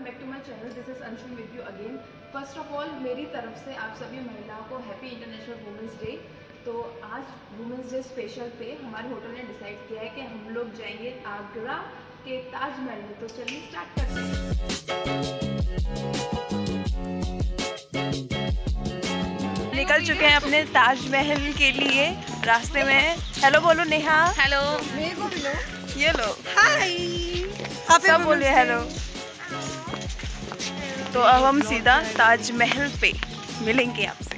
Back to my channel. This is Anshu with you again. First of all मेरी तरफ से आप सभी महिलाओं को हैप्पी इंटरनेशनल वुमेंस डे। तो आज वुमेंस डे स्पेशल पे हमारे होटल ने डिसाइड किया है कि हम लोग जाएंगे आगरा के ताजमहल में। तो चलिए स्टार्ट करते हैं। निकल चुके हैं अपने ताजमहल के लिए। रास्ते में हेलो बोलो नेहा। हेलो। ये लो हाय। सब बोलिए हेलो। तो अब हम सीधा ताजमहल पे मिलेंगे आपसे।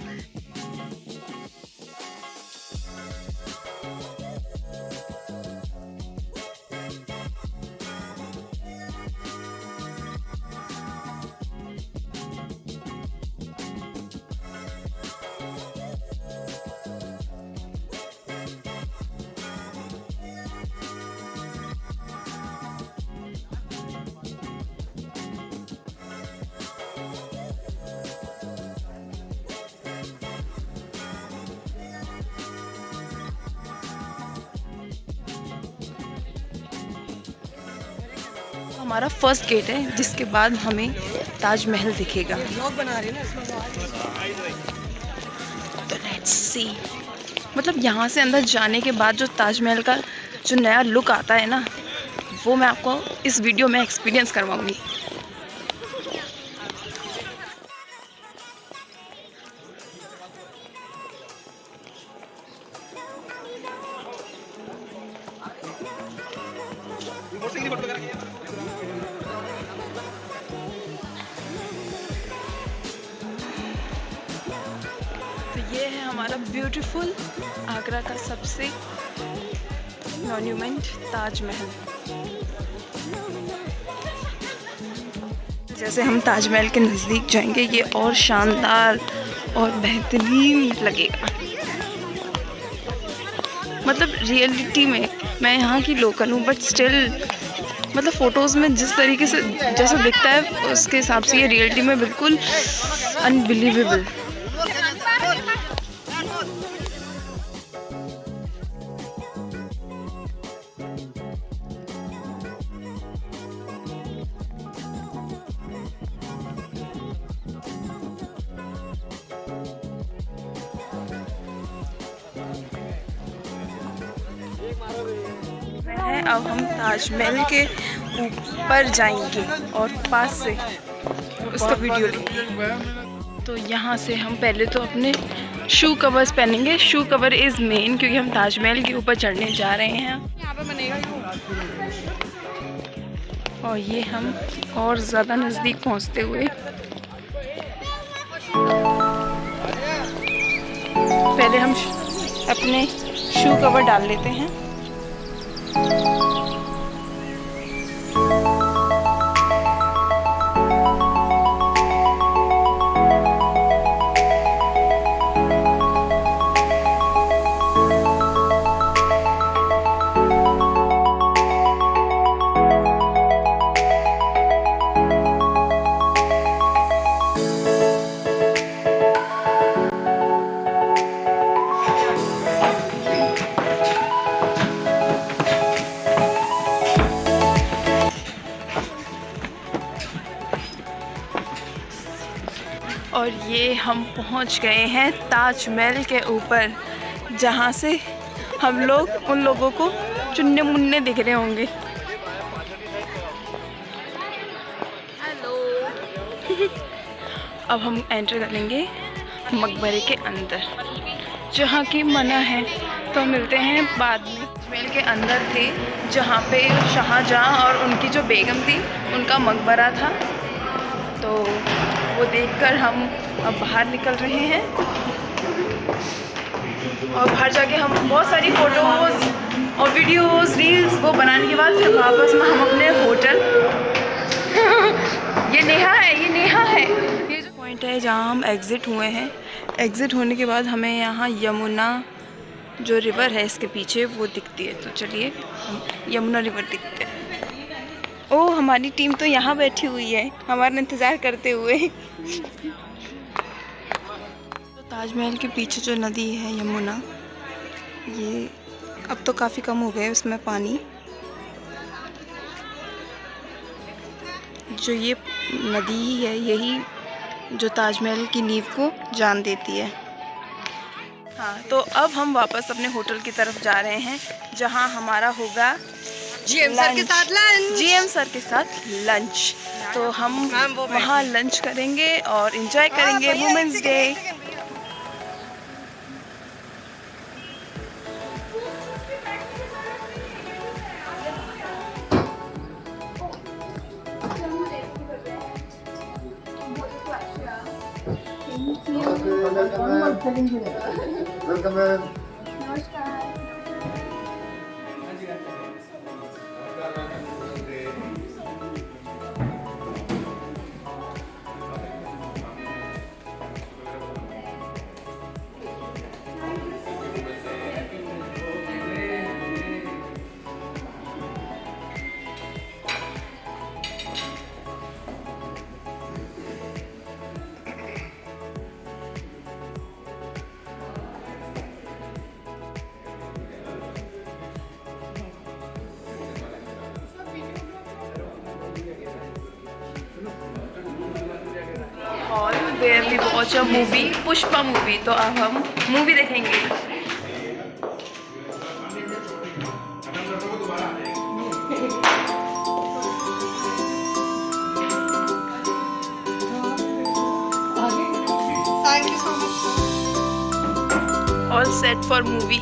हमारा फर्स्ट गेट है जिसके बाद हमें ताजमहल दिखेगा। तो लेट्स सी। मतलब यहाँ से अंदर जाने के बाद जो ताजमहल का जो नया लुक आता है ना, वो मैं आपको इस वीडियो में एक्सपीरियंस करवाऊंगी। तो ये है हमारा ब्यूटीफुल आगरा का सबसे मॉन्यूमेंट ताजमहल। जैसे हम ताजमहल के नज़दीक जाएंगे ये और शानदार और बेहतरीन लगेगा। मतलब रियलिटी में मैं यहाँ की लोकल हूँ, बट स्टिल मतलब फ़ोटोज़ में जिस तरीके से जैसा दिखता है उसके हिसाब से ये रियलिटी में बिल्कुल अनबिलीवेबल। अब हम ताजमहल के ऊपर जाएंगे और पास से उसका वीडियो लेंगे। तो यहाँ से हम पहले तो अपने शू कवर्स पहनेंगे। शू कवर इज़ मेन क्योंकि हम ताजमहल के ऊपर चढ़ने जा रहे हैं। और ये हम और ज़्यादा नज़दीक पहुँचते हुए पहले हम अपने शू कवर डाल लेते हैं। और ये हम पहुंच गए हैं ताजमहल के ऊपर, जहाँ से हम लोग उन लोगों को चुन्ने मुन्ने दिख रहे होंगे। हेलो। अब हम एंटर करेंगे मकबरे के अंदर, जहाँ की मना है। तो मिलते हैं बाद में। ताजमहल के अंदर थे जहाँ पे शाहजहाँ और उनकी जो बेगम थी उनका मकबरा था। तो वो देखकर हम अब बाहर निकल रहे हैं और बाहर जाके हम बहुत सारी फ़ोटोज़ और वीडियोज़ रील्स वो बनाने के बाद फिर वापस में हम अपने होटल ये नेहा है। ये जो पॉइंट है जहाँ हम एग्ज़िट हुए हैं, एग्ज़िट होने के बाद हमें यहाँ यमुना जो रिवर है इसके पीछे वो दिखती है। तो चलिए हम यमुना रिवर दिखते हैं। ओह, हमारी टीम तो यहाँ बैठी हुई है हमारा इंतज़ार करते हुए। तो ताजमहल के पीछे जो नदी है यमुना, ये अब तो काफ़ी कम हो गया है उसमें पानी। जो ये नदी ही है, यही जो ताजमहल की नींव को जान देती है। हाँ, तो अब हम वापस अपने होटल की तरफ जा रहे हैं, जहाँ हमारा होगा जीएम सर के साथ लंच। जीएम सर के साथ लंच। तो हम वहाँ लंच करेंगे और एंजॉय करेंगे women's day. Hall where we watch a movie, Pushpa movie. तो अब हम मूवी देखेंगे। Thank you so much. All set for movie.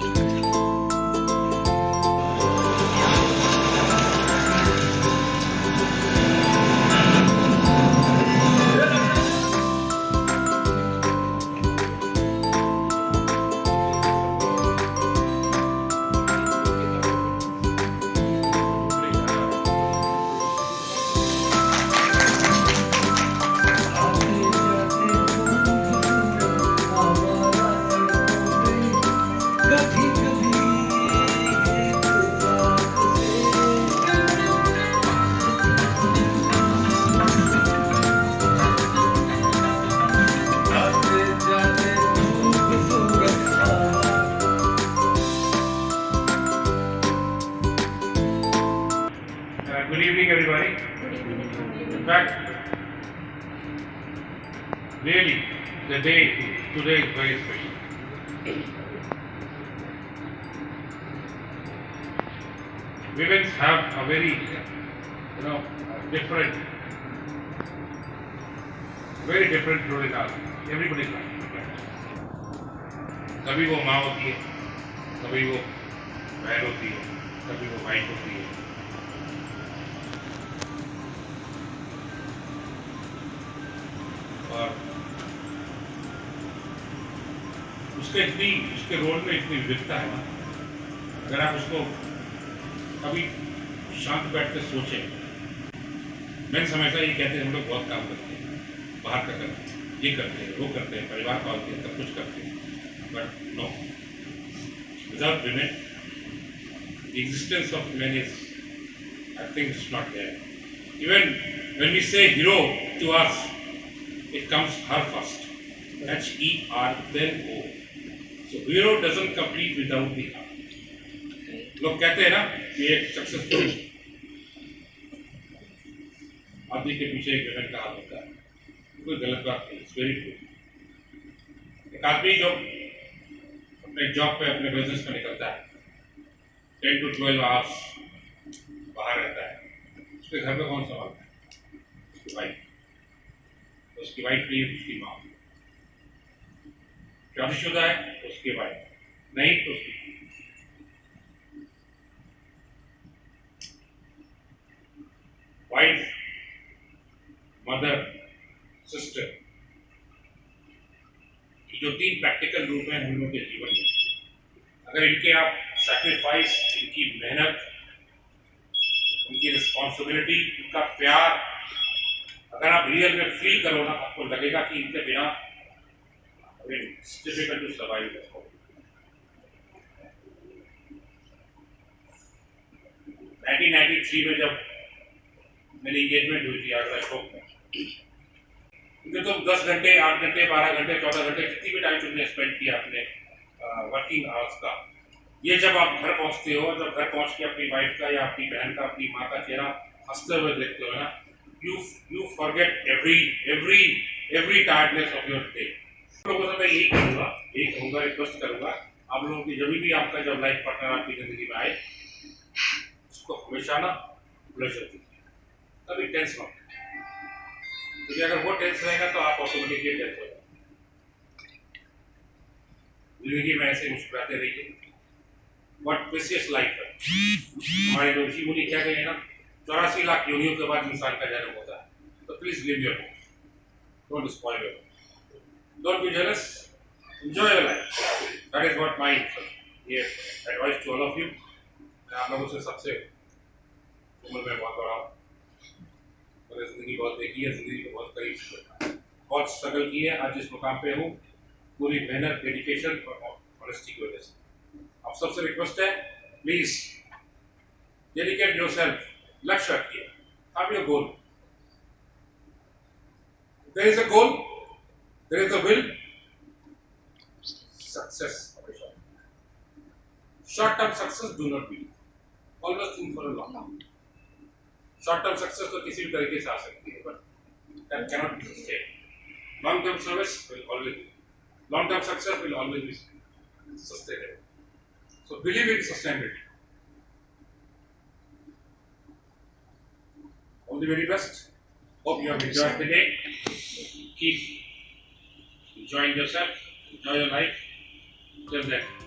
Good evening, everybody. In fact, really, the day today is very special. Women have a very, different role in our everybody's life. कभी वो माँ होती है, कभी वो बहन होती है, कभी वो वाइफ होती है। और उसके रोल में इतनी विविधता है ना, अगर आप उसको कभी शांत बैठ कर सोचें। मैंने हमेशा ये कहते हैं हम लोग बहुत काम करते हैं, बाहर का करते हैं, ये करते हैं, वो करते हैं, परिवार पालते हैं, सब कुछ करते हैं, but no, without women the existence of men is, I think, it's not there. Even when we say hero to us, it comes her first. H-E-R, then O. So hero doesn't complete without the R. लोग कहते हैं ना कि एक successful आदमी के पीछे एक विमेन का हाथ होता है, कोई गलत बात नहीं, इट्स वेरी ट्रू। एक आदमी जो अपने जॉब पे अपने बिजनेस में निकलता है, 10 to 12 आवर्स बाहर रहता है, उसके घर में कौन संभालता है? उसकी वाइफ। उसकी वाइफ नहीं, उसकी माँ। शादीशुदा है तो उसकी वाइफ, नहीं तो उसकी वाइफ, मदर, सिस्टर, जो 3 प्रैक्टिकल रूप हैं हम लोग के जीवन में, अगर इनके आप सैक्रिफाइस, इनकी मेहनत, उनकी रिस्पॉन्सिबिलिटी, उनका प्यार अगर आप रियल में फील करो ना, आपको लगेगा कि इनके बिना इट्स डिफिकल्ट टू सर्वाइव। 1993 में जब मेरी एंगेजमेंट हुई थी आगरा शोक में, क्योंकि तुम 10 घंटे, 8 घंटे, 12 घंटे, 14 घंटे, जितनी भी टाइम तुमने स्पेंड किया अपने वर्किंग आवर्स का, ये जब आप घर पहुंचते हो, जब घर पहुंच के अपनी वाइफ का या अपनी बहन का, अपनी माँ का चेहरा हंसते हुए देखते हो ना, you forget every tiredness of your day. लोगों से मैं यही कहूँगा, रिक्वेस्ट करूँगा, आप लोगों की जब भी आपका जब लाइफ पार्टनर आपकी जिंदगी में आए, उसको हमेशा ना प्लेजर दीजिए, कभी टेंस मत, क्योंकि अगर वो टेंस रहेगा तो आप ऑटोमेटिकली टेंस हो जाएंगे। जिंदगी में ऐसे मुस्कुराते रहिए। व्हाट प्रेशियस लाइफ है। हमारे जो ऋषि मुनि कहते हैं ना, 84 लाख योनियों के बाद इंसान का जन्म होता है, तो please live your life, don't spoil your life, don't be jealous, enjoy your life. That is what my advice to all of you. मैं आप लोगों से सबसे उम्र में बहुत बड़ा हूँ, मैंने जिंदगी बहुत देखी है, जिंदगी को बहुत करीब से देखा है, बहुत स्ट्रगल की है, आज जिस मुकाम पे हूँ पूरी मेहनत, डेडिकेशन और ऑनेस्टी की वजह से। आप सबसे रिक्वेस्ट है, प्लीज डेडिकेट योरसेल्फ, लक्ष्य रखिए, have your goal. There is a goal, there is a will, success. Short-term success do not be. Always think for a long term. Short-term success तो किसी भी तरीके से आ सकती है, but that cannot be sustained. Long-term service will always be. Long-term success will always be sustainable. So believe in sustainability. All the very best. Hope you have enjoyed the day. Keep enjoying yourself, enjoy your life. Till then.